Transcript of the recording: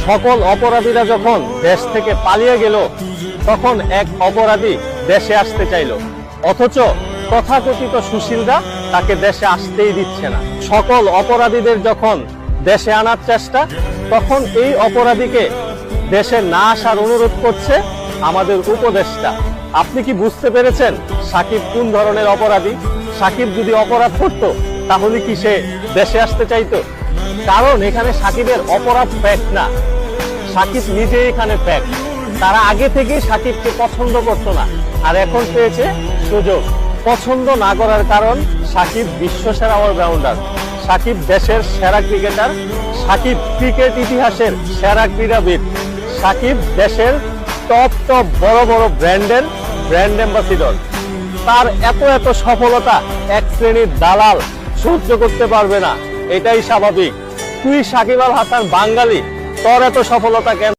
সকল অপরাধীরা যখন দেশ থেকে পালিয়ে গেল, তখন এক অপরাধী দেশে আসতে চাইল, অথচ তথাকথিত সুশীলরা তাকে দেশে আসতেই দিচ্ছে না। সকল অপরাধীদের যখন দেশে আনার চেষ্টা, তখন এই অপরাধীকে দেশে না আসার অনুরোধ করছে আমাদের উপদেষ্টা। আপনি কি বুঝতে পেরেছেন সাকিব কোন ধরনের অপরাধী? সাকিব যদি অপরাধ করত তাহলে কি সে দেশে আসতে চাইতো? কারণ এখানে সাকিবের অপরাধ ফ্যাক্ট না, সাকিব নিজেই এখানে ফ্যাক্ট। তারা আগে থেকেই সাকিবকে পছন্দ করতো না, আর এখন পেয়েছে সুযোগ। পছন্দ না করার কারণ সাকিব বিশ্বসেরা অলরাউন্ডার, সাকিব দেশের সেরা ক্রিকেটার, সাকিব ক্রিকেট ইতিহাসের সেরা ক্রীড়াবিদ, সাকিব দেশের টপ টপ বড় বড় ব্র্যান্ড অ্যাম্বাসিডর। তার এত এত সফলতা এক শ্রেণীর দালাল সহ্য করতে পারবে না, এটাই স্বাভাবিক। তুই সাকিব আল হাসান বাঙালি, তোর এত সফলতা কেন?